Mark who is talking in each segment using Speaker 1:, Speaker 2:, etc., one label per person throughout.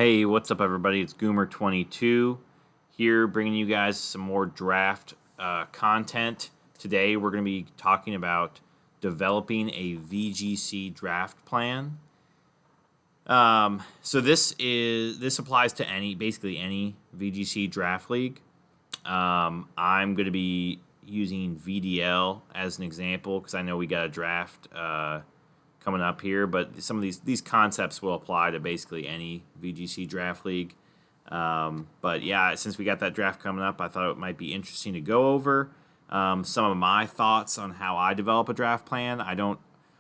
Speaker 1: Hey, what's up, everybody? It's Goomer22 here, bringing you guys some more draft content. Today, we're going to be talking about developing a VGC draft plan. So this applies to basically any VGC draft league. I'm going to be using VDL as an example because I know we got a draft coming up here, but some of these concepts will apply to basically any VGC draft league. But yeah, since we got that draft coming up, I thought it might be interesting to go over some of my thoughts on how I develop a draft plan. I don't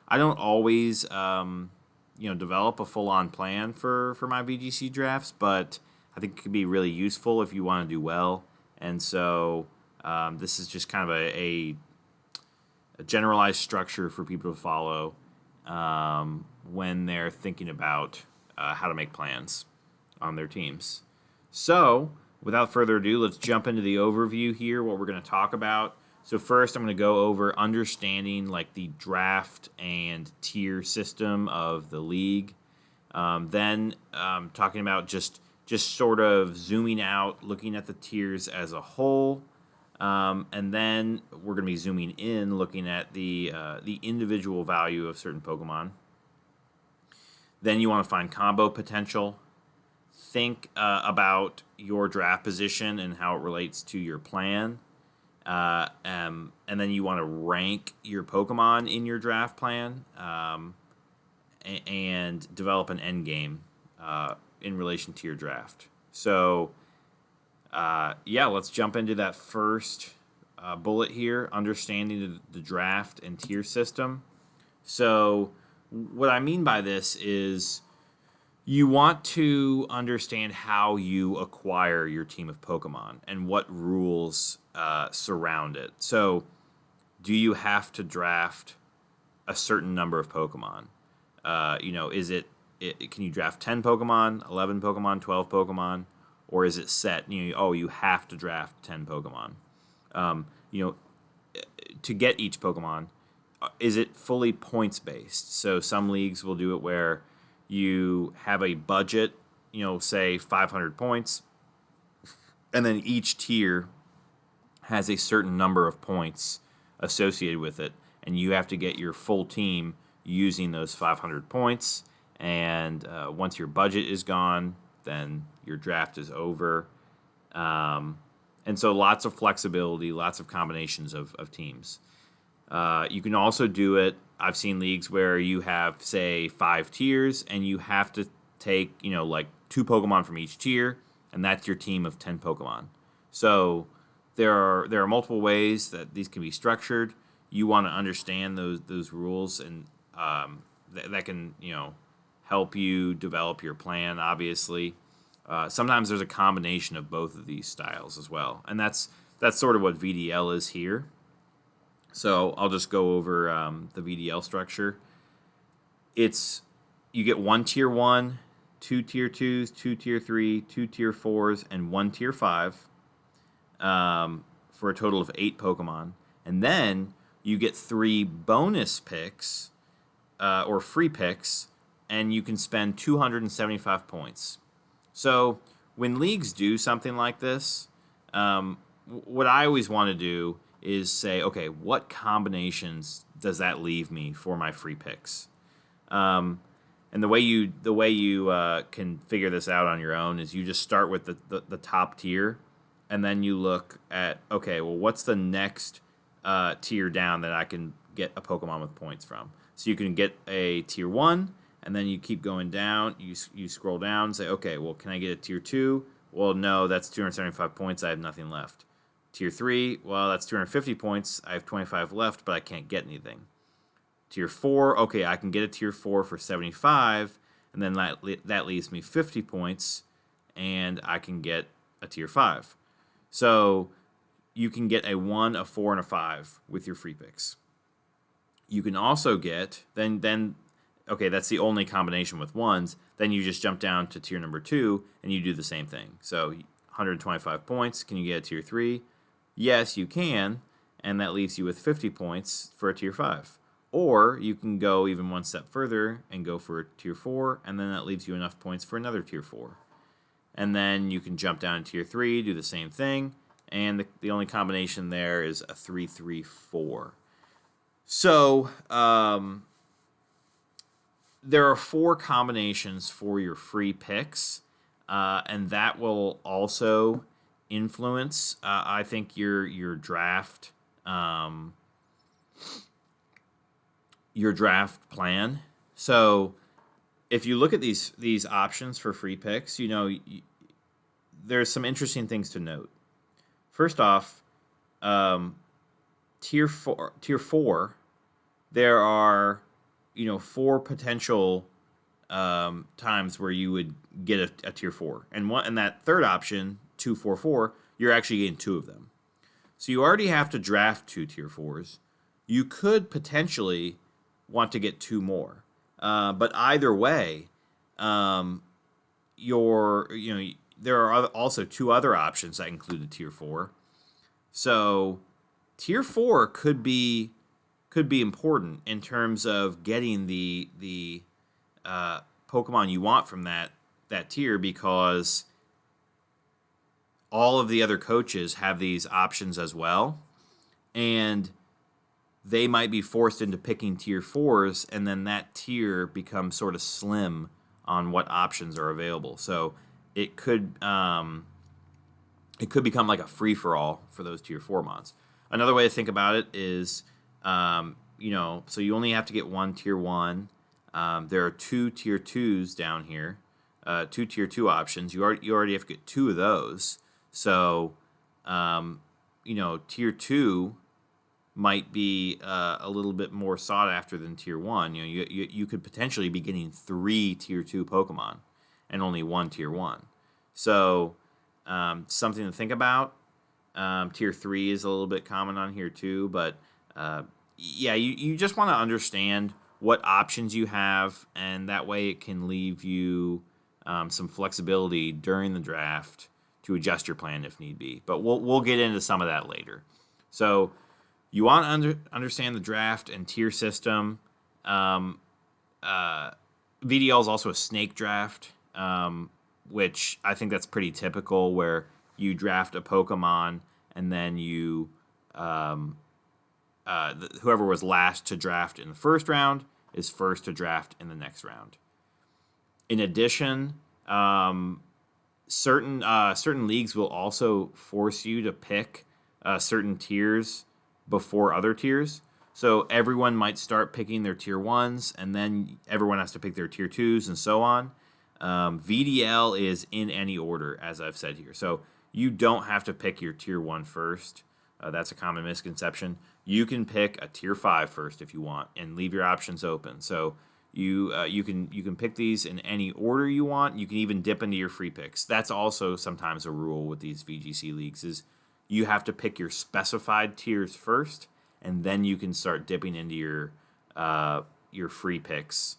Speaker 1: always develop a full on plan for my VGC drafts, but I think it could be really useful if you want to do well. And so this is just kind of a generalized structure for people to follow when they're thinking about how to make plans on their teams. So, without further ado, let's jump into the overview here, what we're going to talk about. So first, I'm going to go over understanding like the draft and tier system of the league. Then talking about just sort of zooming out, looking at the tiers as a whole. And then we're going to be zooming in, looking at the individual value of certain Pokemon. Then you want to find combo potential. Think about your draft position and how it relates to your plan. And then you want to rank your Pokemon in your draft plan and develop an endgame in relation to your draft. So let's jump into that first bullet here, understanding the draft and tier system. So what I mean by this is you want to understand how you acquire your team of Pokemon and what rules surround it. So do you have to draft a certain number of Pokemon? Can you draft 10 Pokemon, 11 Pokemon, 12 Pokemon? Or is it set? You have to draft 10 Pokemon. To get each Pokemon, is it fully points based? So some leagues will do it where you have a budget, say 500 points, and then each tier has a certain number of points associated with it, and you have to get your full team using those 500 points. And once your budget is gone, then your draft is over. And so lots of flexibility, lots of combinations of teams. You can also do it. I've seen leagues where you have, say, 5 tiers, and you have to take, like 2 Pokemon from each tier, and that's your team of 10 Pokemon. So there are multiple ways that these can be structured. You want to understand those rules, and that can help you develop your plan, obviously. Sometimes there's a combination of both of these styles as well, and that's sort of what VDL is here. So I'll just go over the VDL structure. You get 1 tier 1, 2 tier 2s, 2 tier 3, 2 tier 4s, and 1 tier 5 for a total of 8 Pokemon. And then you get 3 bonus picks or free picks, and you can spend 275 points. So when leagues do something like this, what I always want to do is say, okay, what combinations does that leave me for my free picks? And the way you can figure this out on your own is you just start with the top tier, and then you look at, okay, well, what's the next tier down that I can get a Pokemon with points from? So you can get a tier 1, and then you keep going down. You scroll down and say, okay, well, can I get a tier 2? Well, no, that's 275 points. I have nothing left. Tier 3, well, that's 250 points. I have 25 left, but I can't get anything. Tier 4, okay, I can get a tier 4 for 75, and then that leaves me 50 points, and I can get a tier 5. So you can get a 1, a 4, and a 5 with your free picks. You can also get, then okay, that's the only combination with 1s. Then you just jump down to tier number 2, and you do the same thing. So 125 points, can you get a tier 3? Yes, you can, and that leaves you with 50 points for a tier 5. Or you can go even one step further and go for a tier 4, and then that leaves you enough points for another tier 4. and then you can jump down to tier 3, do the same thing, and the only combination there is a 3-3-4. So there are 4 combinations for your free picks, and that will also influence, I think, your draft plan. So if you look at these options for free picks, there's some interesting things to note. First off, tier 4, there are 4 potential times where you would get a tier 4, and that third option, 2-4-4, you're actually getting 2 of them. So you already have to draft 2 tier 4s. You could potentially want to get 2 more, but either way, there are also 2 other options that include a tier 4. So tier 4 could be important in terms of getting the Pokemon you want from that tier, because all of the other coaches have these options as well, and they might be forced into picking tier 4s, and then that tier becomes sort of slim on what options are available. So it could become like a free-for-all for those tier 4 mons. Another way to think about it is, so you only have to get 1 tier 1. There are 2 tier 2s down here, 2 tier 2 options. You already have to get 2 of those. So, tier 2 might be a little bit more sought after than tier 1. You could potentially be getting 3 tier 2 Pokemon and only 1 tier 1. So, something to think about. Tier 3 is a little bit common on here too, but you just want to understand what options you have, and that way it can leave you some flexibility during the draft to adjust your plan if need be. But we'll get into some of that later. So you want to understand the draft and tier system. VDL is also a snake draft, which I think that's pretty typical, where you draft a Pokemon and then you whoever was last to draft in the first round is first to draft in the next round. In addition, certain leagues will also force you to pick certain tiers before other tiers. So everyone might start picking their tier 1s, and then everyone has to pick their tier 2s, and so on. VDL is in any order, as I've said here. So you don't have to pick your tier 1 first. That's a common misconception. You can pick a tier 5 first if you want, and leave your options open. So you can pick these in any order you want. You can even dip into your free picks. That's also sometimes a rule with these VGC leagues, is you have to pick your specified tiers first, and then you can start dipping into your free picks.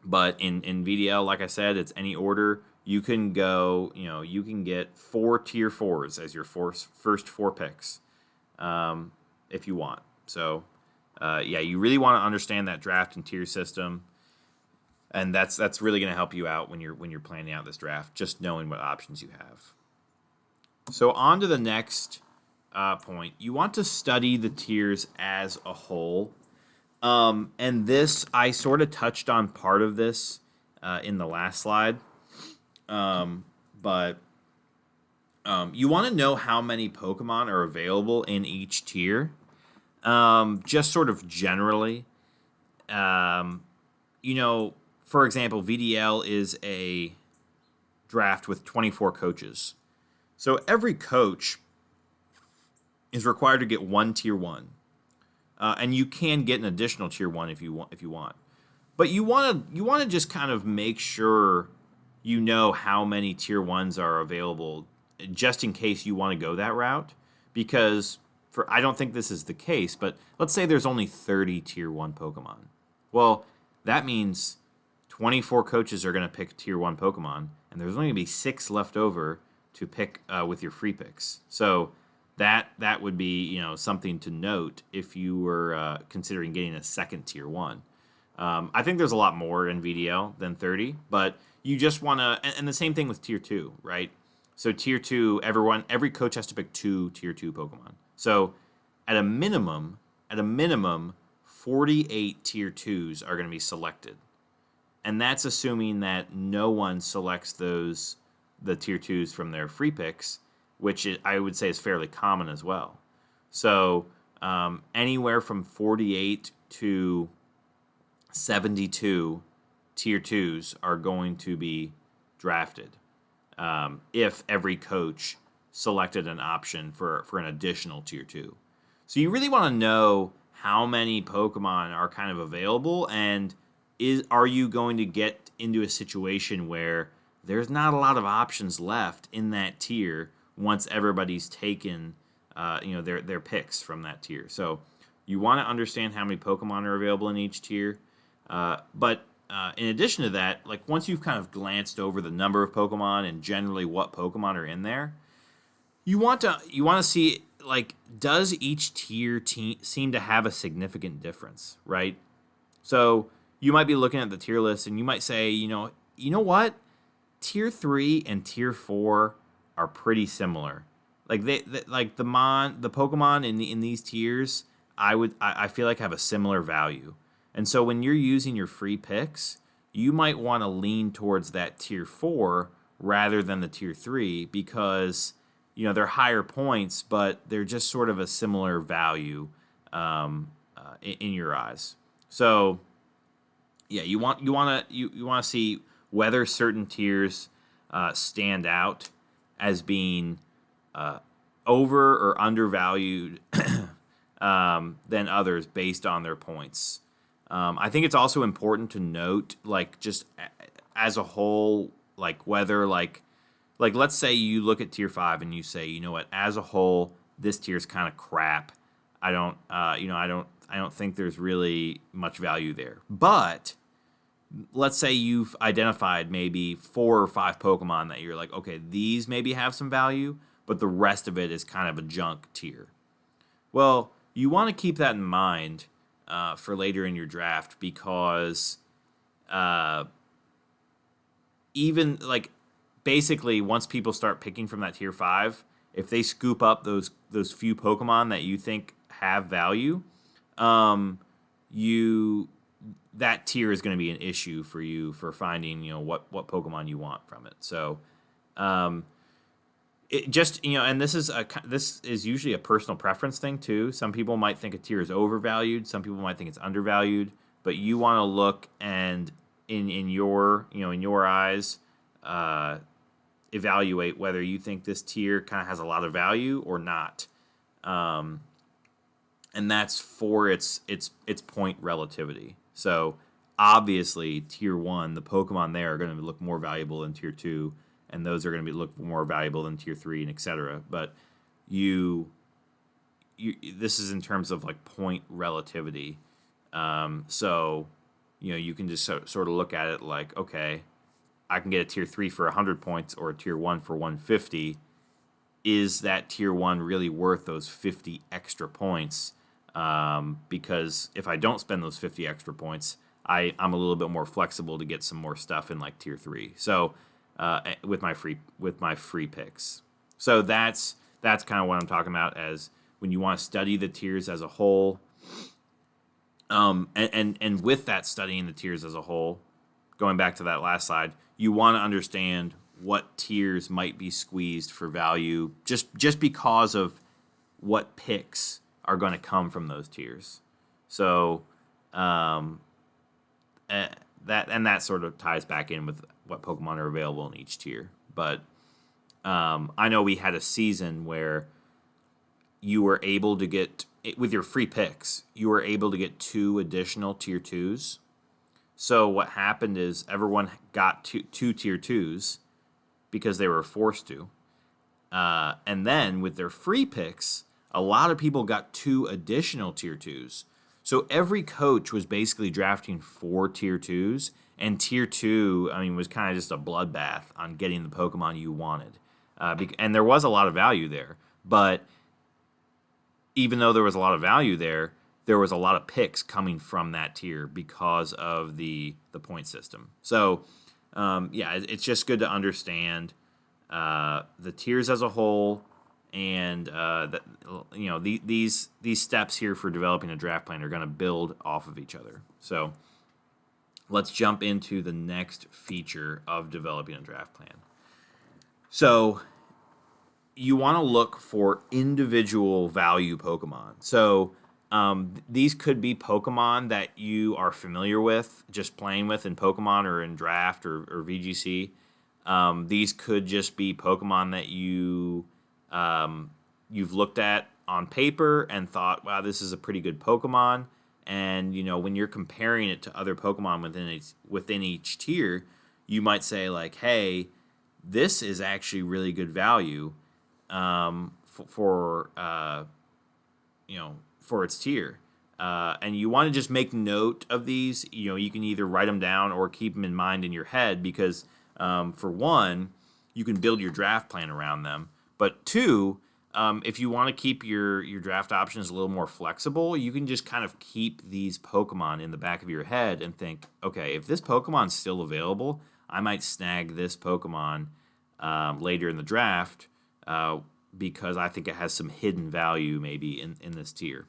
Speaker 1: But in VDL, like I said, it's any order. You can go, you can get 4 tier 4s as your first 4 picks, if you want. So, you really want to understand that draft and tier system, and that's really going to help you out when you're planning out this draft, just knowing what options you have. So on to the next point. You want to study the tiers as a whole. And this, I sort of touched on part of this in the last slide. But you want to know how many Pokemon are available in each tier. Just sort of generally. For example, VDL is a draft with 24 coaches. So every coach is required to get 1 tier 1. And you can get an additional tier 1 if you want. But you want to just kind of make sure you know how many tier 1s are available, just in case you want to go that route. Because I don't think this is the case, but let's say there's only 30 tier 1 Pokemon. Well, that means 24 coaches are going to pick tier 1 Pokemon, and there's only going to be 6 left over to pick with your free picks. So that would be something to note if you were considering getting a second tier 1. I think there's a lot more in VDL than 30, but you just want to, and the same thing with tier 2, right? So tier 2, every coach has to pick 2 tier 2 Pokemon. So at a minimum, 48 tier 2s are going to be selected. And that's assuming that no one selects the tier 2s from their free picks, which I would say is fairly common as well. So anywhere from 48 to 72 tier 2s are going to be drafted if every coach selected an option for an additional tier 2. So you really want to know how many Pokemon are kind of available, and are you going to get into a situation where there's not a lot of options left in that tier once everybody's taken their picks from that tier. So you want to understand how many Pokemon are available in each tier. But in addition to that, like once you've kind of glanced over the number of Pokemon and generally what Pokemon are in there, you want to see, like, does each tier seem to have a significant difference, right? So you might be looking at the tier list and you might say, you know what? Tier 3 and tier 4 are pretty similar. Like the Pokemon in these tiers, I feel like have a similar value. And so when you're using your free picks, you might want to lean towards that tier 4 rather than the tier 3 because they're higher points, but they're just sort of a similar value in your eyes. So yeah, you want to see whether certain tiers stand out as being over or undervalued than others based on their points. I think it's also important to note, like, just as a whole, like whether like let's say you look at tier 5 and you say, you know what, as a whole, this tier is kind of crap. I don't think there's really much value there. But let's say you've identified maybe 4 or 5 Pokemon that you're like, okay, these maybe have some value, but the rest of it is kind of a junk tier. Well, you want to keep that in mind for later in your draft because even like basically once people start picking from that tier 5, if they scoop up those few Pokemon that you think have value, that tier is going to be an issue for you for finding what Pokemon you want from it. So it just and this is usually a personal preference thing too. Some people might think a tier is overvalued, some people might think it's undervalued, but you want to look and in your eyes evaluate whether you think this tier kind of has a lot of value or not. And that's for its point relativity. So obviously, tier 1, the Pokemon there are going to look more valuable than tier 2, and those are going to look more valuable than tier 3, and etc. But this is in terms of like point relativity. So you can just sort of look at it like, okay, I can get a tier 3 for 100 points or a tier 1 for 150. Is that tier 1 really worth those 50 extra points? Because if I don't spend those 50 extra points, I'm a little bit more flexible to get some more stuff in like tier 3. So with my free picks. So that's kind of what I'm talking about as when you want to study the tiers as a whole. And with that studying the tiers as a whole, going back to that last slide, you want to understand what tiers might be squeezed for value just because of what picks are going to come from those tiers. So that sort of ties back in with what Pokemon are available in each tier. But I know we had a season where you were able to get, with your free picks, you were able to get 2 additional tier 2s. So what happened is everyone got two tier 2s because they were forced to. And then with their free picks, a lot of people got 2 additional tier 2s. So every coach was basically drafting 4 tier 2s, and tier 2, was kind of just a bloodbath on getting the Pokemon you wanted. And there was a lot of value there. But even though there was a lot of value there was a lot of picks coming from that tier because of the point system. So it's just good to understand the tiers as a whole, and these steps here for developing a draft plan are going to build off of each other. So let's jump into the next feature of developing a draft plan. So you want to look for individual value Pokemon. So these could be Pokemon that you are familiar with, just playing with in Pokemon or in Draft or VGC. These could just be Pokemon that you've looked at on paper and thought, wow, this is a pretty good Pokemon. And when you're comparing it to other Pokemon within each tier, you might say like, hey, this is actually really good value for its tier. And you want to just make note of these. You can either write them down or keep them in mind in your head because, for one, you can build your draft plan around them. But two, if you want to keep your draft options a little more flexible, you can just kind of keep these Pokemon in the back of your head and think, okay, if this Pokemon's still available, I might snag this Pokemon later in the draft because I think it has some hidden value maybe in this tier.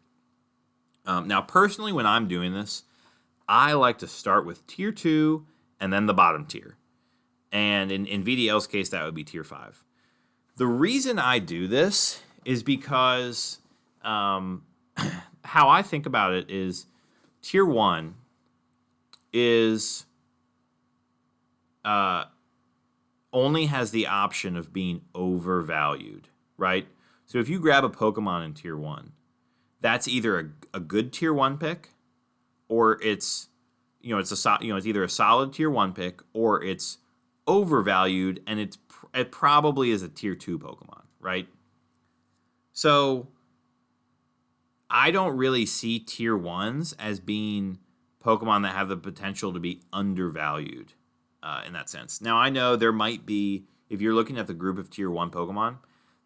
Speaker 1: Now, personally, when I'm doing this, I like to start with tier 2 and then the bottom tier. And in VDL's case, that would be tier 5. The reason I do this is because how I think about it is tier 1 is only has the option of being overvalued, right? So if you grab a Pokemon in tier 1, that's either a good tier 1 pick, or it's either a solid tier 1 pick, or it's overvalued and it probably is a tier 2 Pokemon, right? So I don't really see tier 1s as being Pokemon that have the potential to be undervalued in that sense. Now, I know there might be, if you're looking at the group of tier 1 Pokemon,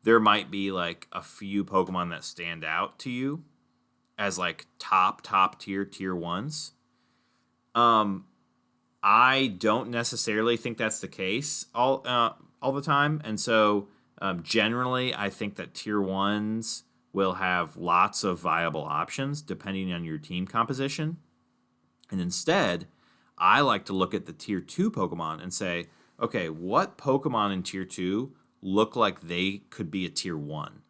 Speaker 1: there might be like a few Pokemon that stand out to you as like top tier 1s. I don't necessarily think that's the case all the time, and so generally I think that tier 1s will have lots of viable options depending on your team composition. And instead, I like to look at the tier 2 Pokemon and say, okay, what Pokemon in tier 2 look like they could be a tier 1?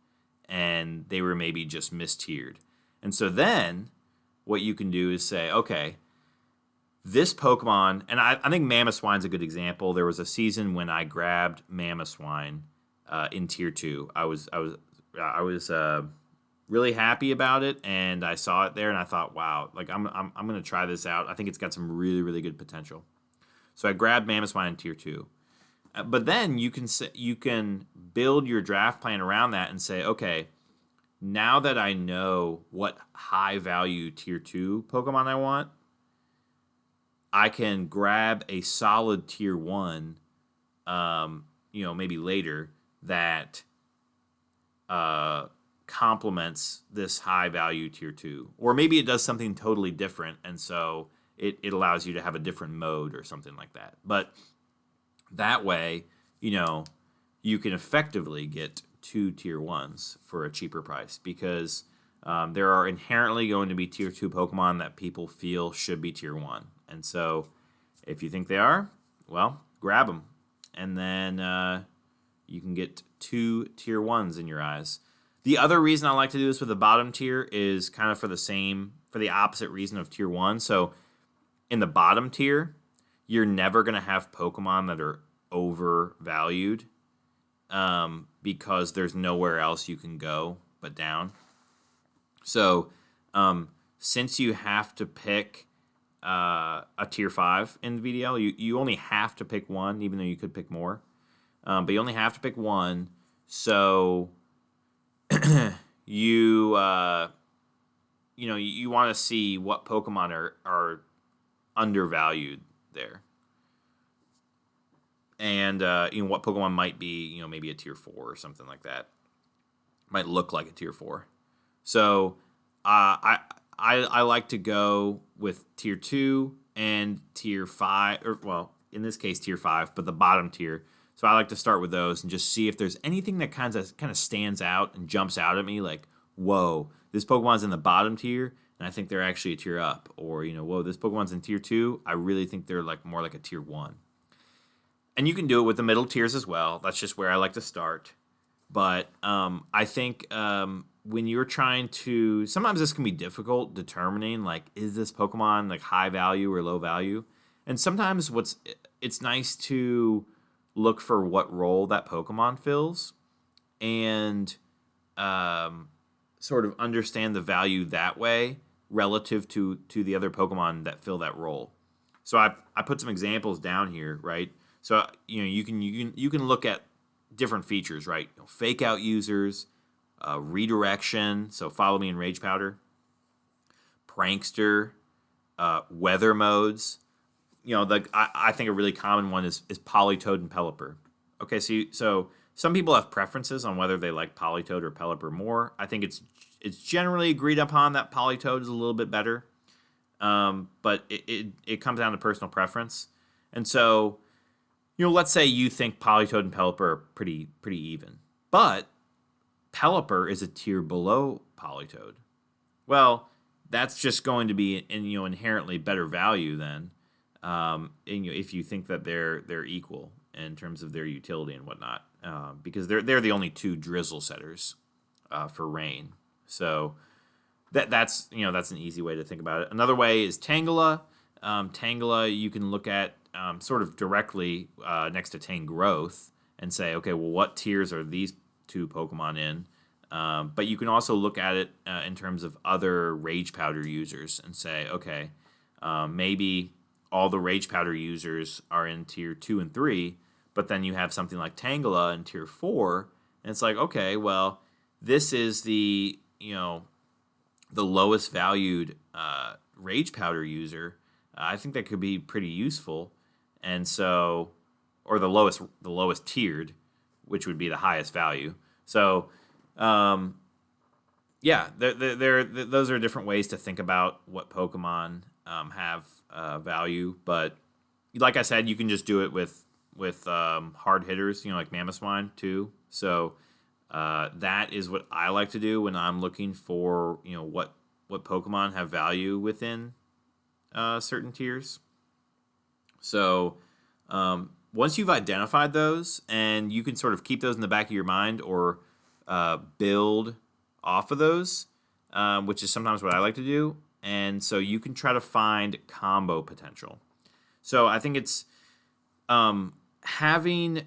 Speaker 1: And they were maybe just mistiered. And so then what you can do is say, okay, this Pokemon, and I think Mamoswine's a good example. There was a season when I grabbed Mamoswine in tier 2. I was really happy about it, and I saw it there, and I thought, wow, like I'm going to try this out. I think it's got some really, really good potential. So I grabbed Mamoswine in tier 2. But then you can build your draft plan around that and say, okay, now that I know what high value tier 2 Pokemon I want, I can grab a solid tier 1, maybe later, that complements this high value tier 2. Or maybe it does something totally different, and so it allows you to have a different mode or something like that. But that way, you can effectively get 2 tier 1s for a cheaper price because there are inherently going to be tier 2 Pokemon that people feel should be tier 1. And so if you think they are, well, grab them. And then you can get 2 tier 1s in your eyes. The other reason I like to do this with the bottom tier is kind of for the opposite reason of tier 1. So in the bottom tier, you're never going to have Pokemon that are overvalued because there's nowhere else you can go but down. So since you have to pick a tier 5 in VDL, you only have to pick one, even though you could pick more. But you only have to pick one, so you want to see what Pokemon are undervalued there. And what Pokemon might be, maybe a tier 4 or something like that. Might look like a tier 4. So I like to go with tier 2 and tier 5, or in this case tier 5, but the bottom tier. So I like to start with those and just see if there's anything that kind of stands out and jumps out at me, like, whoa, this Pokemon's in the bottom tier, and I think they're actually a tier up. Or, whoa, this Pokemon's in tier 2, I really think they're like more like a tier 1. And you can do it with the middle tiers as well. That's just where I like to start. But I think when you're trying to, sometimes this can be difficult determining, like, is this Pokemon like high value or low value? And sometimes it's nice to look for what role that Pokemon fills and sort of understand the value that way relative to the other Pokemon that fill that role. So I put some examples down here, right? So you can look at different features, right? Fake out users, redirection. So follow me in Rage Powder, prankster, weather modes. I think a really common one is Politoed and Pelipper. Okay, so some people have preferences on whether they like Politoed or Pelipper more. I think it's generally agreed upon that Politoed is a little bit better, but it comes down to personal preference. And so, let's say you think Politoed and Pelipper are pretty even, but Pelipper is a tier below Politoed. Well, that's just going to be inherently better value then. If you think that they're equal in terms of their utility and whatnot, because they're the only two drizzle setters for rain. So that's an easy way to think about it. Another way is Tangela. Tangela you can look at sort of directly next to Tangrowth and say, okay, well, what tiers are these two Pokemon in? But you can also look at it in terms of other Rage Powder users and say, okay, maybe all the Rage Powder users are in tier 2 and 3, but then you have something like Tangela in tier 4, and it's like, okay, well, this is the lowest valued Rage Powder user. I think that could be pretty useful, and so, or the lowest tiered, which would be the highest value. So, yeah, those are different ways to think about what Pokemon have value, but like I said, you can just do it with hard hitters, like Mamoswine too. So that is what I like to do when I'm looking for what Pokemon have value within certain tiers. So once you've identified those, and you can sort of keep those in the back of your mind or build off of those, which is sometimes what I like to do. And so you can try to find combo potential. So I think it's having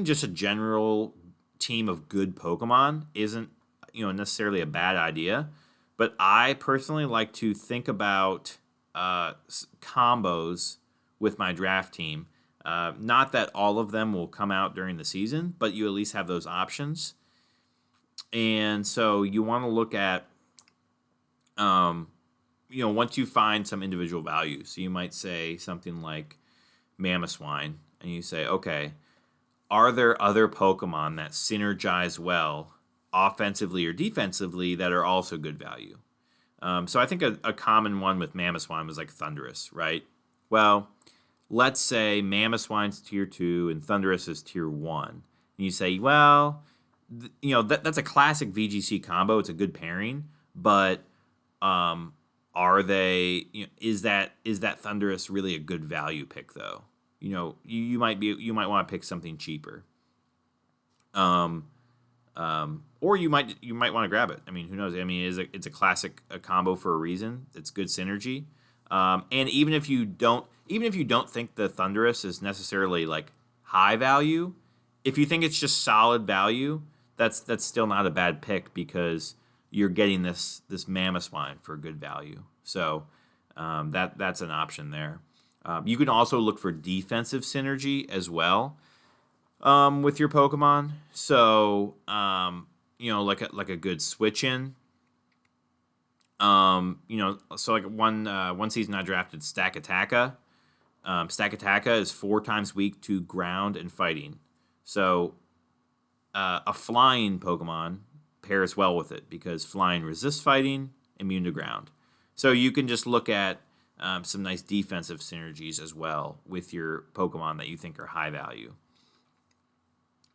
Speaker 1: just a general team of good Pokemon isn't necessarily a bad idea. But I personally like to think about combos with my draft team. Not that all of them will come out during the season, but you at least have those options. And so you want to look at once you find some individual value. So you might say something like Mamoswine, and you say, okay, are there other Pokemon that synergize well offensively or defensively that are also good value? So I think a common one with Mamoswine was like Thundurus, right? Well, let's say Mamoswine's tier 2 and Thundurus is tier 1. And you say, well, that's a classic VGC combo. It's a good pairing, but are they? Is that Thundurus really a good value pick though? You might want to pick something cheaper. Or you might want to grab it. I mean, who knows? I mean, it's a classic combo for a reason. It's good synergy. And even if you don't think the Thundurus is necessarily like high value, if you think it's just solid value, that's still not a bad pick because you're getting this Mamoswine for good value. So that's an option there. You can also look for defensive synergy as well with your Pokemon. So like a good switch in. So like one season I drafted Stakataka. Stakataka is 4 times weak to ground and fighting. So a flying Pokemon pairs well with it because flying resists fighting, immune to ground. So you can just look at some nice defensive synergies as well with your Pokemon that you think are high value.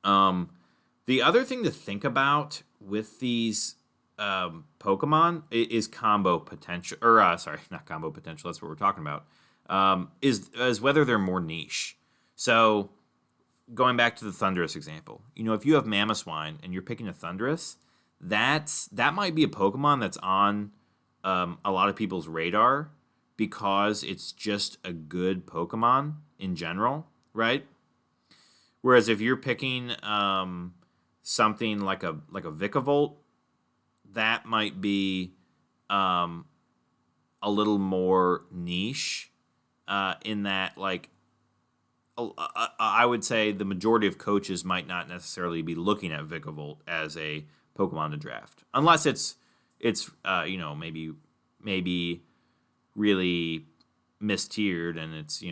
Speaker 1: The other thing to think about with these Pokemon is combo potential, or sorry, not combo potential. That's what we're talking about. Is whether they're more niche. So going back to the Thundurus example, if you have Mamoswine and you're picking a Thundurus, that might be a Pokemon that's on a lot of people's radar because it's just a good Pokemon in general, right? Whereas if you're picking something like a Vikavolt, that might be a little more niche in that, like, I would say the majority of coaches might not necessarily be looking at Vikavolt as a Pokemon to draft, unless it's maybe really mistiered and it's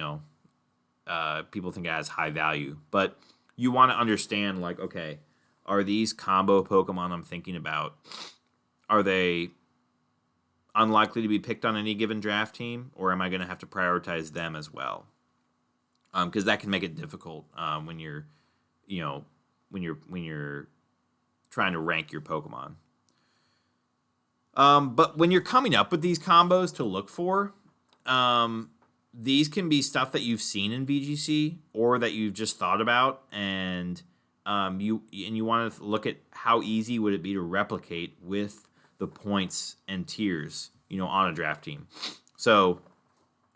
Speaker 1: people think it has high value. But you want to understand, like, okay, are these combo Pokemon I'm thinking about, are they unlikely to be picked on any given draft team, or am I going to have to prioritize them as well? Because that can make it difficult when you're trying to rank your Pokemon. But when you're coming up with these combos to look for, these can be stuff that you've seen in VGC or that you've just thought about, and you want to look at how easy would it be to replicate with the points and tiers, on a draft team. So,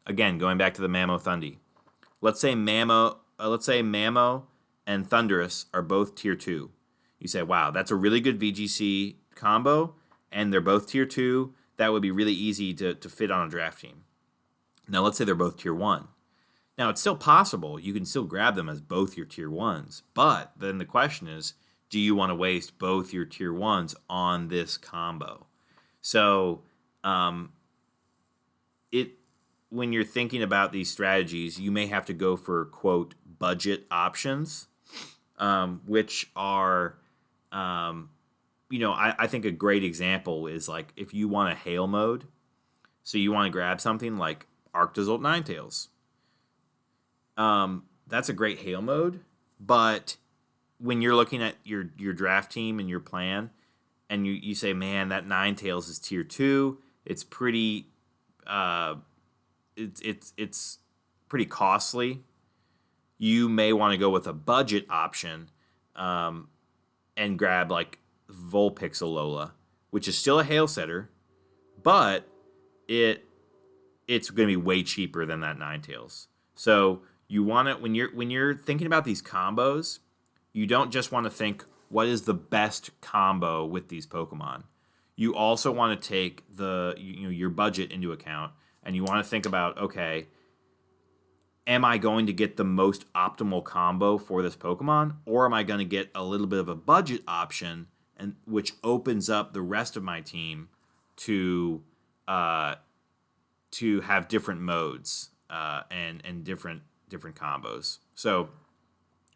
Speaker 1: again, going back to the Mamo Thundy, let's say Mamo and Thundurus are both tier 2. You say, wow, that's a really good VGC combo, and they're both tier 2. That would be really easy to fit on a draft team. Now, let's say they're both tier 1. Now, it's still possible. You can still grab them as both your tier 1s. But then the question is, do you want to waste both your tier 1s on this combo? So, when you're thinking about these strategies, you may have to go for, quote, budget options, which are, I think a great example is, like, if you want a hail mode, so you want to grab something like Arctozolt Ninetales. That's a great hail mode, but when you're looking at your draft team and your plan, and you say, man, that Ninetales is tier 2, it's pretty it's pretty costly. You may want to go with a budget option and grab, like, Vulpixalola, which is still a hail setter, but it's going to be way cheaper than that Ninetales. So you want to, when you're thinking about these combos, you don't just want to think what is the best combo with these Pokemon. You also want to take your budget into account, and you want to think about, okay, am I going to get the most optimal combo for this Pokemon, or am I going to get a little bit of a budget option, and which opens up the rest of my team to have different modes and different combos. So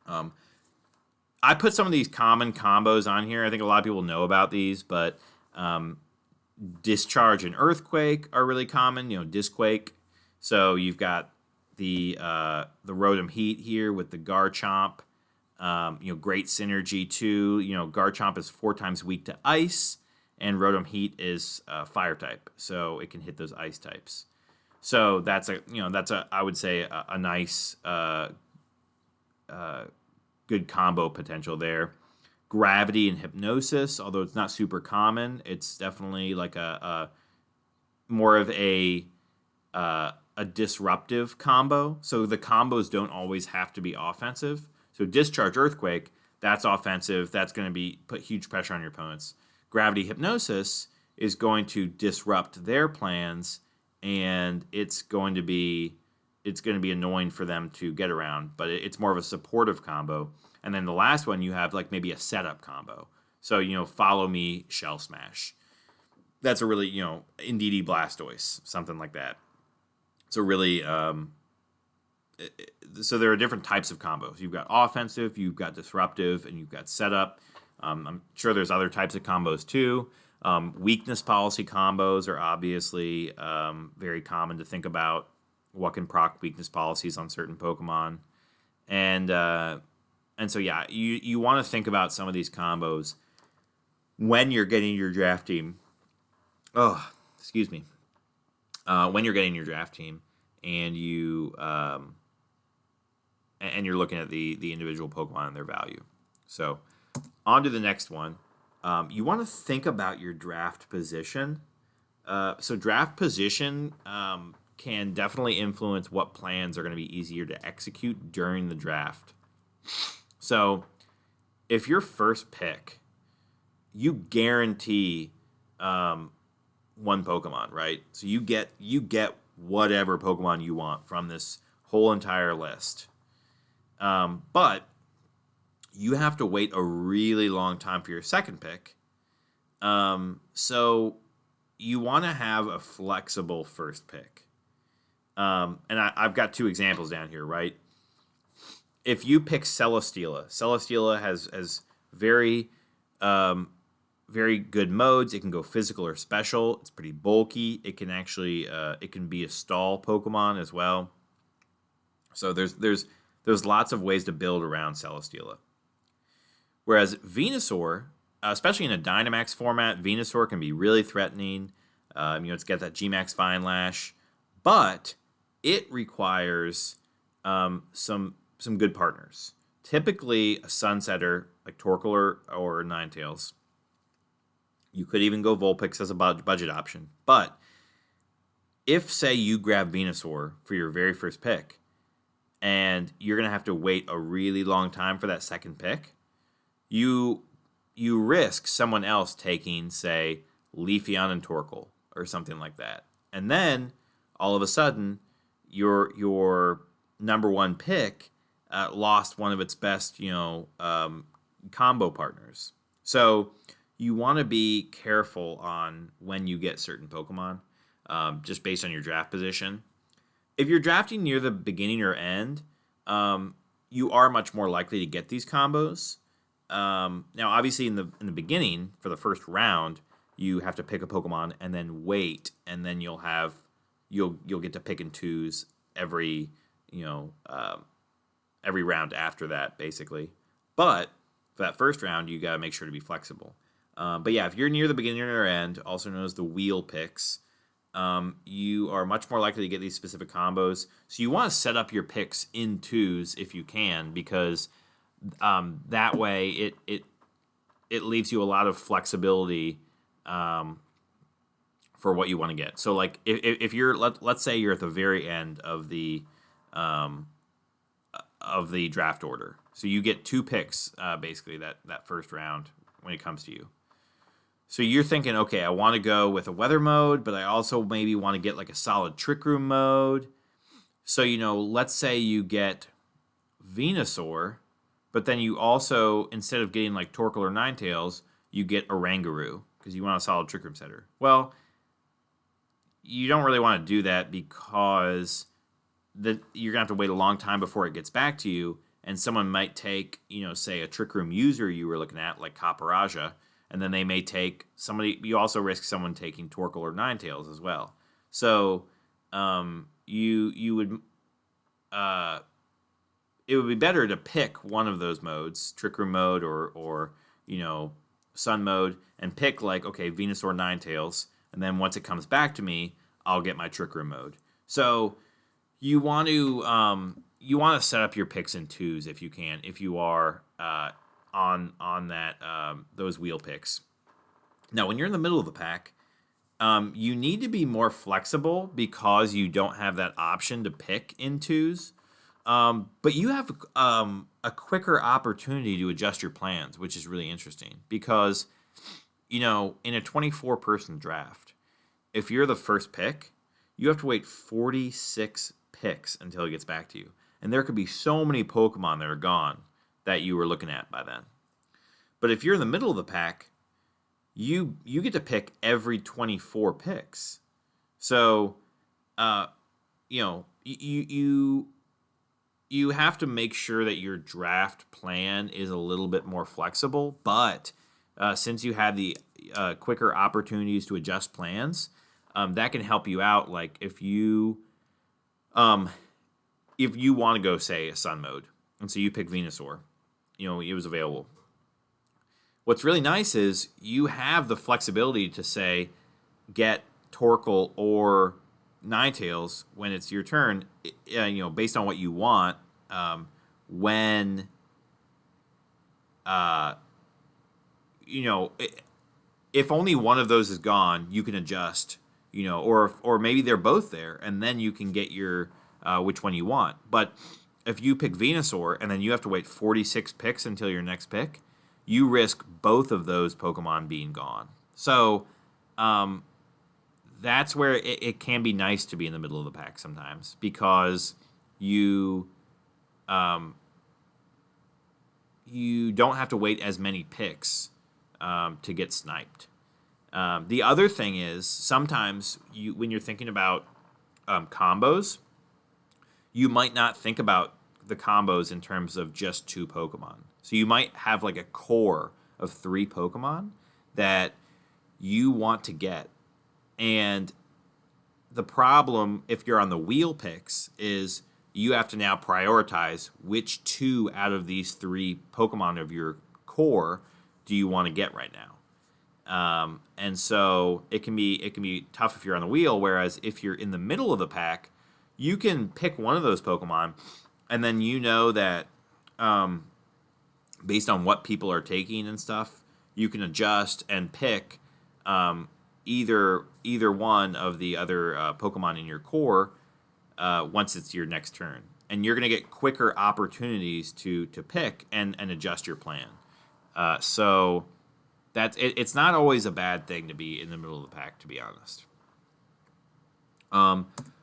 Speaker 1: I put some of these common combos on here. I think a lot of people know about these, but Discharge and Earthquake are really common. Disquake. So you've got the Rotom Heat here with the Garchomp. Great synergy too. Garchomp is 4 times weak to Ice, and Rotom Heat is Fire type, so it can hit those Ice types. So that's I would say a nice good combo potential there. Gravity and Hypnosis, although it's not super common, it's definitely like a more of a disruptive combo. So the combos don't always have to be offensive. So Discharge Earthquake, that's offensive. That's going to put huge pressure on your opponents. Gravity Hypnosis is going to disrupt their plans, and it's going to be annoying for them to get around, but it's more of a supportive combo. And then the last one, you have like maybe a setup combo. So, Follow Me, Shell Smash. That's a really, Indeedee Blastoise, something like that. So really, so there are different types of combos. You've got offensive, you've got disruptive, and you've got setup. I'm sure there's other types of combos too. Weakness policy combos are obviously very common to think about. What can proc weakness policies on certain Pokemon, and so yeah, you want to think about some of these combos when you're getting your draft team. Oh, excuse me. When you're getting your draft team, and you're looking at the individual Pokemon and their value. So, on to the next one. You want to think about your draft position. So draft position can definitely influence what plans are going to be easier to execute during the draft. So if your first pick, you guarantee one Pokemon, right? So you get whatever Pokemon you want from this whole entire list. But you have to wait a really long time for your second pick. So you want to have a flexible first pick. And I've got two examples down here, right? If you pick Celesteela has very very good modes. It can go physical or special. It's pretty bulky. It can actually it can be a stall Pokemon as well. So there's lots of ways to build around Celesteela. Whereas Venusaur, especially in a Dynamax format, Venusaur can be really threatening. It's got that Gmax Fine Lash, but it requires some good partners. Typically, a Sunsetter like Torkoal or Ninetales. You could even go Vulpix as a budget option. But if, say, you grab Venusaur for your very first pick, and you're going to have to wait a really long time for that second pick, you risk someone else taking, say, Leafeon and Torkoal or something like that. And then, all of a sudden, your number one pick lost one of its best, combo partners. So you want to be careful on when you get certain Pokemon, just based on your draft position. If you're drafting near the beginning or end, you are much more likely to get these combos. Now, obviously, in the beginning for the first round, you have to pick a Pokemon and then wait, and then you'll get to pick in twos every round after that, basically. But for that first round, you got to make sure to be flexible. But yeah, if you're near the beginning or end, also known as the wheel picks, you are much more likely to get these specific combos. So you want to set up your picks in twos if you can, because that way it leaves you a lot of flexibility for what you want to get. So like if you're let's say you're at the very end of the draft order, so you get two picks basically that first round when it comes to you. So you're thinking, okay, I want to go with a weather mode, but I also maybe want to get like a solid Trick Room mode. So, let's say you get Venusaur, but then you also, instead of getting like Torkoal or Ninetales, you get Oranguru because you want a solid Trick Room setter. Well, you don't really want to do that because you're going to have to wait a long time before it gets back to you, and someone might take, say a Trick Room user you were looking at, like Caparaja, and then they may take somebody. You also risk someone taking Torkoal or Ninetales as well. So you would it would be better to pick one of those modes, Trick Room mode or Sun mode, and pick like, okay, Venusaur, Ninetales, and then once it comes back to me, I'll get my Trick Room mode. So you want to set up your picks in twos if you can, if you are on that those wheel picks. Now, when you're in the middle of the pack, you need to be more flexible because you don't have that option to pick in twos. But you have a quicker opportunity to adjust your plans, which is really interesting because, in a 24-person draft, if you're the first pick, you have to wait 46 picks until it gets back to you. And there could be so many Pokemon that are gone that you were looking at by then. But if you're in the middle of the pack, you get to pick every 24 picks. So, you have to make sure that your draft plan is a little bit more flexible, but since you have the quicker opportunities to adjust plans, that can help you out. Like if you want to go, say, a sun mode, and so you pick Venusaur, it was available. What's really nice is you have the flexibility to say, get Torkoal or Ninetales when it's your turn, based on what you want. When if only one of those is gone, you can adjust, or maybe they're both there, and then you can get your which one you want. But if you pick Venusaur and then you have to wait 46 picks until your next pick, you risk both of those Pokemon being gone. So that's where it can be nice to be in the middle of the pack sometimes, because you don't have to wait as many picks to get sniped. The other thing is, sometimes when you're thinking about combos, you might not think about the combos in terms of just 2 Pokemon. So you might have like a core of 3 Pokemon that you want to get. And the problem, if you're on the wheel picks, is you have to now prioritize which 2 out of these 3 Pokemon of your core do you want to get right now. And so it can be tough if you're on the wheel, whereas if you're in the middle of the pack, you can pick one of those Pokemon, and then that based on what people are taking and stuff, you can adjust and pick either one of the other Pokemon in your core once it's your next turn. And you're going to get quicker opportunities to pick and adjust your plan. So it's not always a bad thing to be in the middle of the pack, to be honest.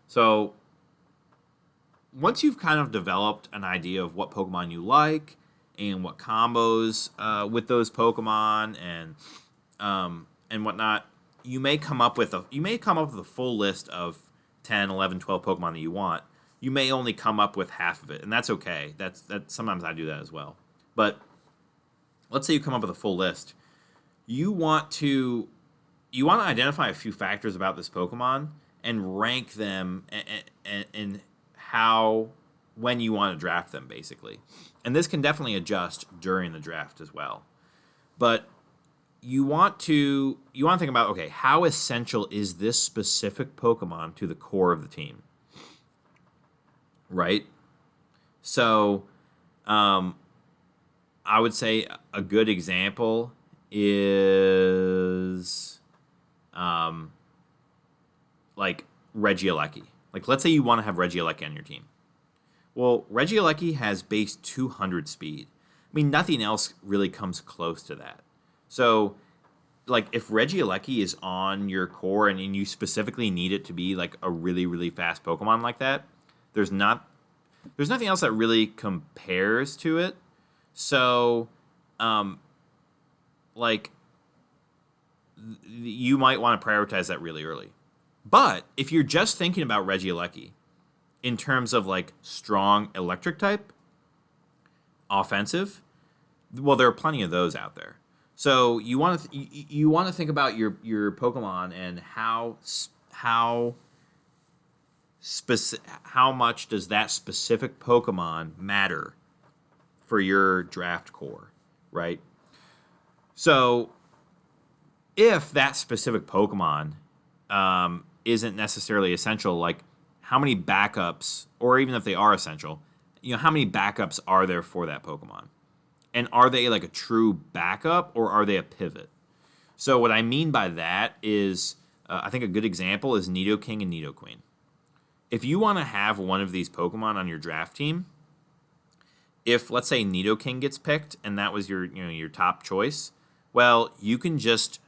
Speaker 1: So once you've kind of developed an idea of what Pokemon you like and what combos with those Pokemon and whatnot, you may come up with a full list of 10, 11, 12 Pokemon that you want. You may only come up with half of it, and that's okay. That's sometimes I do that as well. But let's say you come up with a full list. You want to identify a few factors about this Pokemon and rank them and when you want to draft them, basically. And this can definitely adjust during the draft as well. But you want to think about, okay, how essential is this specific Pokemon to the core of the team? Right? So I would say a good example is like Regieleki. Like, let's say you want to have Regieleki on your team. Well, Regieleki has base 200 speed. I mean, nothing else really comes close to that. So, like, if Regieleki is on your core and you specifically need it to be like a really, really fast Pokemon like that, there's nothing else that really compares to it. So, you might want to prioritize that really early. But if you're just thinking about Regieleki in terms of like strong electric type, offensive, well, there are plenty of those out there. So you want to think about your Pokemon and how much does that specific Pokemon matter for your draft core, right? So if that specific Pokemon isn't necessarily essential, like how many backups, or even if they are essential, how many backups are there for that Pokemon? And are they like a true backup, or are they a pivot? So what I mean by that is, I think a good example is Nidoking and Nidoqueen. If you want to have one of these Pokemon on your draft team, if let's say Nidoking gets picked and that was your top choice, well, you can just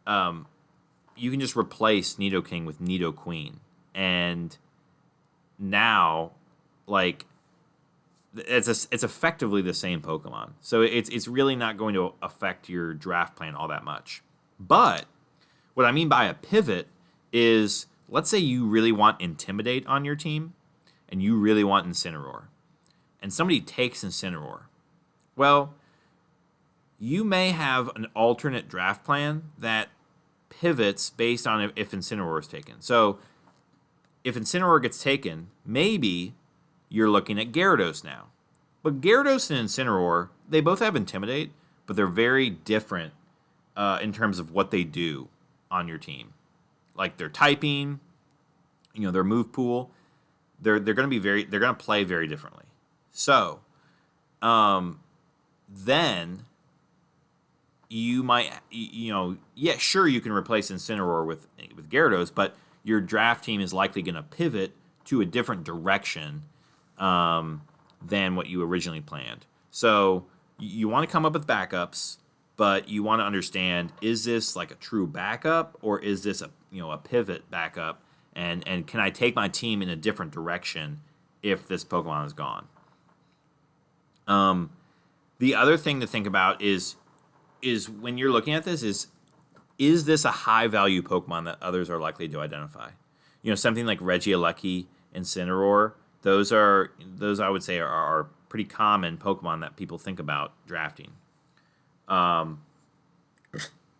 Speaker 1: replace Nidoking with Nidoqueen, and now like it's effectively the same Pokemon. So it's really not going to affect your draft plan all that much. But what I mean by a pivot is, let's say you really want Intimidate on your team and you really want Incineroar, and somebody takes Incineroar. Well, you may have an alternate draft plan that pivots based on if Incineroar is taken. So if Incineroar gets taken, maybe you're looking at Gyarados now. But Gyarados and Incineroar, they both have Intimidate, but they're very different in terms of what they do on your team. Like their typing, their move pool, they're going to play very differently. So, then you might, sure, you can replace Incineroar with Gyarados, but your draft team is likely going to pivot to a different direction than what you originally planned. So you want to come up with backups, but you want to understand, is this like a true backup or is this a pivot backup? And can I take my team in a different direction if this Pokemon is gone? The other thing to think about is when you're looking at this is this a high value Pokemon that others are likely to identify? Something like Regieleki and Incineroar, those I would say are pretty common Pokemon that people think about drafting.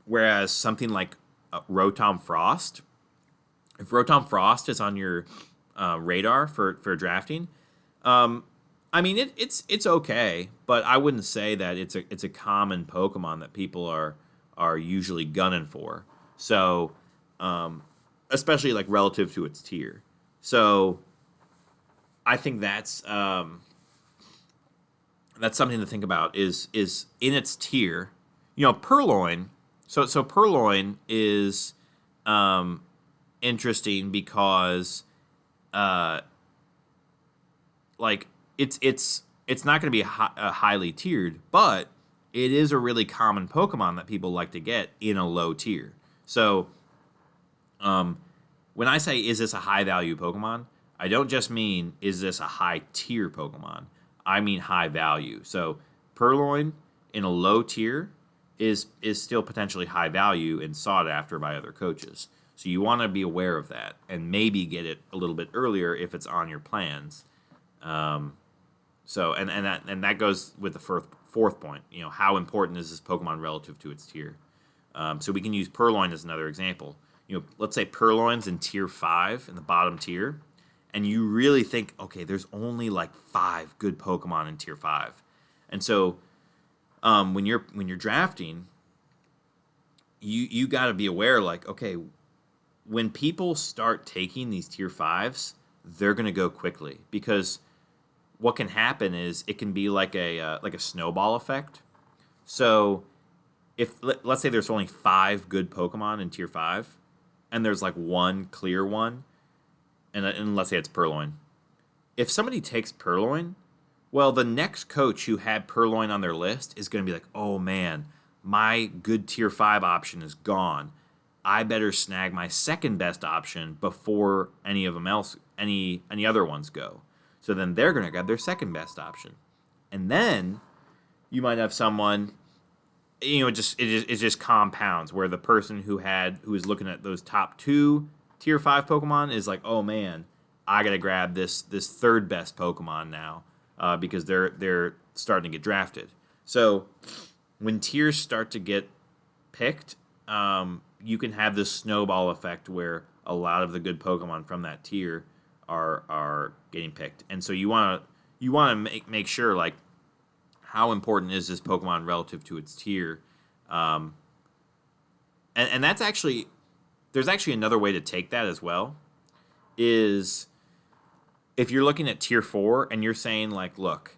Speaker 1: Whereas something like Rotom Frost, if Rotom Frost is on your radar for drafting, it's okay, but I wouldn't say that it's a common Pokemon that people are usually gunning for. So, especially like relative to its tier. So, I think that's something to think about. Is in its tier, Purloin. So Purloin is interesting because, it's not going to be highly tiered, but it is a really common Pokemon that people like to get in a low tier. So, when I say is this a high value Pokemon, I don't just mean is this a high tier Pokemon. I mean high value. So Purloin in a low tier is still potentially high value and sought after by other coaches. So you want to be aware of that and maybe get it a little bit earlier if it's on your plans. So that goes with the fourth point. How important is this Pokemon relative to its tier? So we can use Purloin as another example. Let's say Purloin's in tier 5 in the bottom tier, and you really think, okay, there's only like 5 good Pokemon in tier 5, and so when you're drafting, you got to be aware, like, okay, when people start taking these tier 5s, they're going to go quickly, because what can happen is it can be like a snowball effect. So if let's say there's only 5 good Pokemon in tier 5, and there's like one clear one, and let's say it's Purloin. If somebody takes Purloin, well, the next coach who had Purloin on their list is going to be like, oh man, my good tier 5 option is gone. I better snag my second best option before any other ones go. So then they're going to grab their second best option. And then you might have someone, it just compounds, where the person who was looking at those top 2 tier 5 Pokemon is like, oh man, I got to grab this third best Pokemon now because they're starting to get drafted. So when tiers start to get picked, you can have this snowball effect where a lot of the good Pokemon from that tier are getting picked. And so you want to make sure, like, how important is this Pokemon relative to its tier? And that's actually, there's actually another way to take that as well, is if you're looking at tier 4 and you're saying, like, look,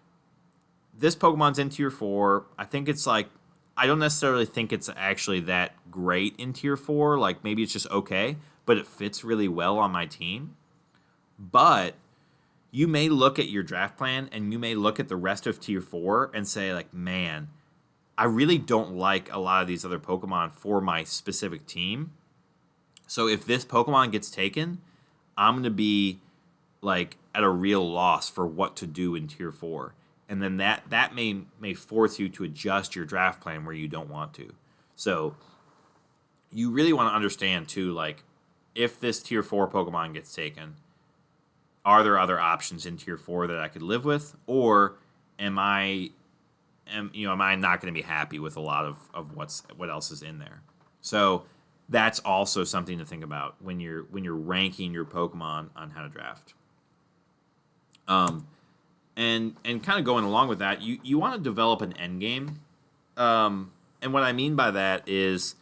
Speaker 1: this Pokemon's in tier 4. I think it's like, I don't necessarily think it's actually that great in tier 4. Like, maybe it's just okay, but it fits really well on my team. But you may look at your draft plan and you may look at the rest of tier 4 and say, like, man, I really don't like a lot of these other Pokemon for my specific team. So if this Pokemon gets taken, I'm going to be, like, at a real loss for what to do in tier 4. And then that may force you to adjust your draft plan where you don't want to. So you really want to understand, too, like, if this tier 4 Pokemon gets taken, are there other options in tier 4 that I could live with? Or am I am I not going to be happy with a lot of what else is in there? So that's also something to think about when you're ranking your Pokemon on how to draft. And kind of going along with that, you want to develop an end game. And what I mean by that is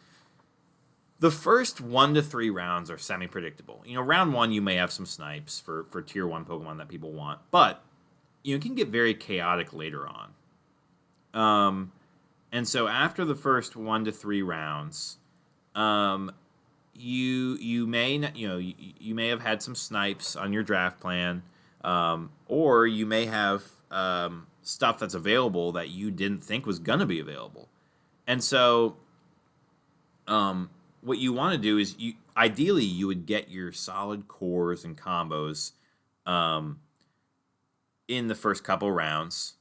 Speaker 1: the first 1 to 3 rounds are semi-predictable. Round 1 you may have some snipes for tier 1 Pokemon that people want, but it can get very chaotic later on. And so after the first 1 to 3 rounds, you may have had some snipes on your draft plan, or you may have stuff that's available that you didn't think was gonna be available. And so, what you want to do is ideally you would get your solid cores and combos in the first couple rounds,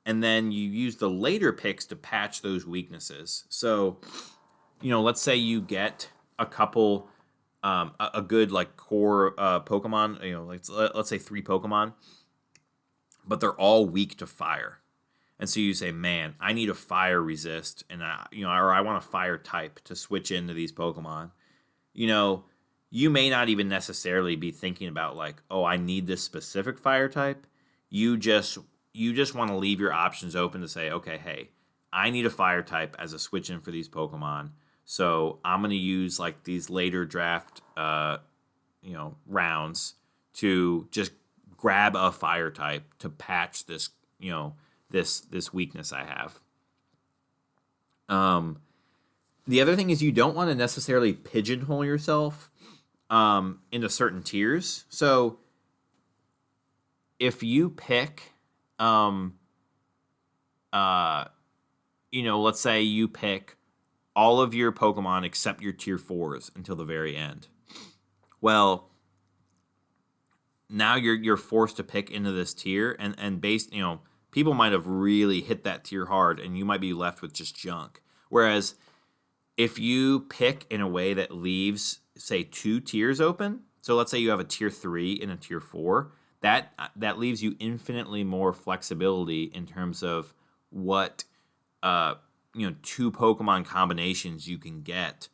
Speaker 1: and then you use the later picks to patch those weaknesses. So, let's say you get a couple, a good like core Pokemon. Let's say 3 Pokemon, but they're all weak to fire. And so you say, man, I need a fire resist, and or I want a fire type to switch into these Pokemon. You may not even necessarily be thinking about like, oh, I need this specific fire type. You just want to leave your options open to say, okay, hey, I need a fire type as a switch in for these Pokemon. So I'm going to use like these later draft, rounds to just grab a fire type to patch this, this weakness I have. The other thing is you don't want to necessarily pigeonhole yourself into certain tiers. So if you pick, let's say you pick all of your Pokemon except your tier 4s until the very end. Well, now you're forced to pick into this tier, and based, people might have really hit that tier hard, and you might be left with just junk. Whereas if you pick in a way that leaves, say, 2 tiers open, so let's say you have a tier 3 and a tier 4, that leaves you infinitely more flexibility in terms of what 2 Pokemon combinations you can get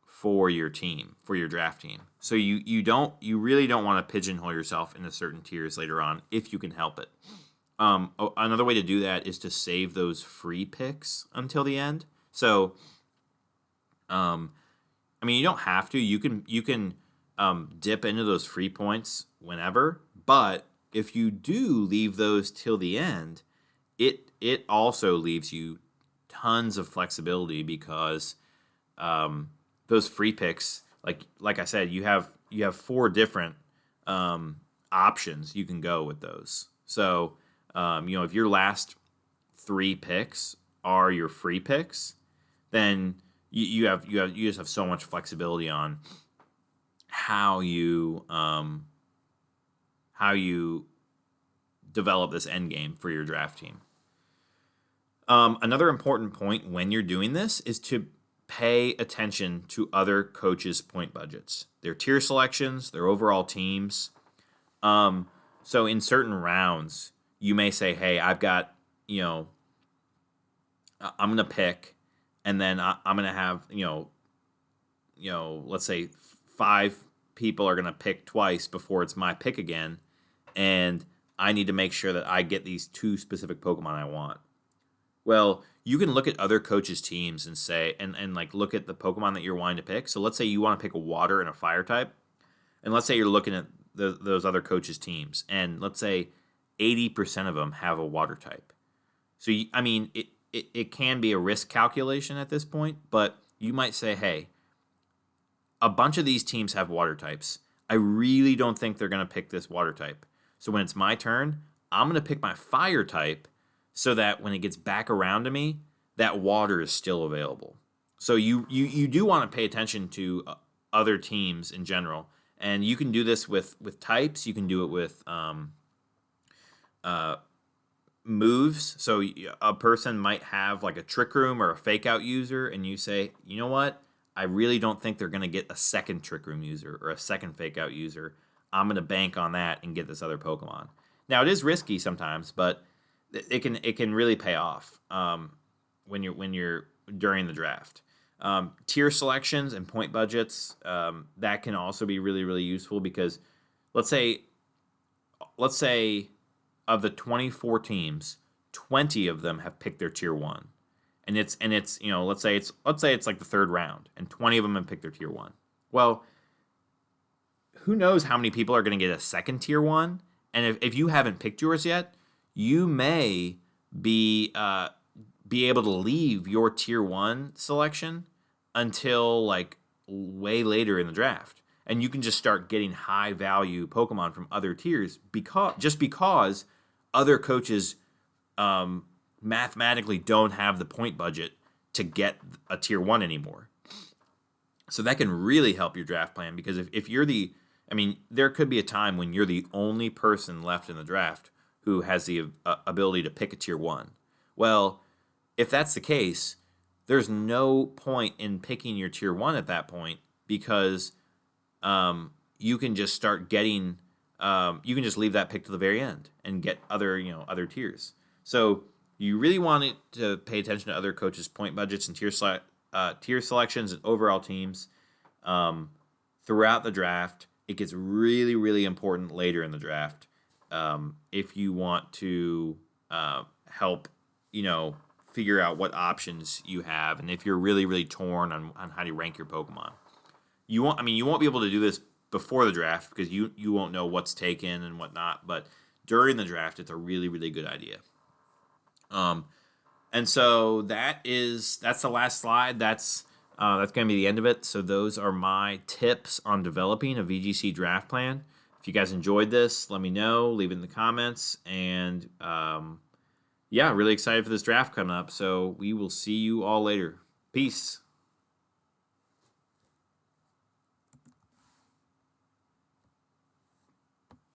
Speaker 1: for your team, for your draft team. So you really don't want to pigeonhole yourself into certain tiers later on if you can help it. Another way to do that is to save those free picks until the end. So, you don't have to. You can dip into those free points whenever, but if you do leave those till the end, it also leaves you tons of flexibility because those free picks, like I said, you have 4 different options you can go with those. So if your last 3 picks are your free picks, then you just have so much flexibility on how you develop this end game for your draft team. Another important point when you're doing this is to pay attention to other coaches' point budgets, their tier selections, their overall teams. So in certain rounds, you may say, hey, I've got, I'm going to pick, and then I'm going to have, let's say 5 people are going to pick twice before it's my pick again, and I need to make sure that I get these 2 specific Pokemon I want. Well, you can look at other coaches' teams and say, and like look at the Pokemon that you're wanting to pick. So let's say you want to pick a water and a fire type, and let's say you're looking at those other coaches' teams, and let's say 80% of them have a water type. So it can be a risk calculation at this point, but you might say, hey, a bunch of these teams have water types. I really don't think they're going to pick this water type. So when it's my turn, I'm going to pick my fire type so that when it gets back around to me, that water is still available. So you do want to pay attention to other teams in general. And you can do this with types. You can do it with moves. So a person might have like a Trick Room or a Fake Out user, and you say, you know what? I really don't think they're going to get a second Trick Room user or a second Fake Out user. I'm going to bank on that and get this other Pokemon. Now, it is risky sometimes, but it can really pay off when you're during the draft. Tier selections and point budgets, that can also be really really useful because let's say let's say of the 24 teams, 20 of them have picked their tier one, and it's let's say it's like the third round, and 20 of them have picked their tier one. Well, who knows how many people are going to get a second tier one, and if you haven't picked yours yet, you may be be able to leave your tier one selection until like way later in the draft, and you can just start getting high value Pokemon from other tiers because other coaches mathematically don't have the point budget to get a tier one anymore. So that can really help your draft plan because if you're I mean, there could be a time when you're the only person left in the draft who has the ability to pick a tier one. Well, if that's the case, there's no point in picking your tier one at that point because you can just start getting, you can just leave that pick to the very end and get other tiers. So you really want it to pay attention to other coaches' point budgets and tier selections and overall teams throughout the draft. It gets really, really important later in the draft if you want to help, figure out what options you have, and if you're really, really torn on how to rank your Pokemon. You won't be able to do this before the draft because you won't know what's taken and whatnot. But during the draft, it's a really, really good idea. And so that's the last slide. That's going to be the end of it. So those are my tips on developing a VGC draft plan. If you guys enjoyed this, let me know. Leave it in the comments. And yeah, really excited for this draft coming up. So we will see you all later. Peace.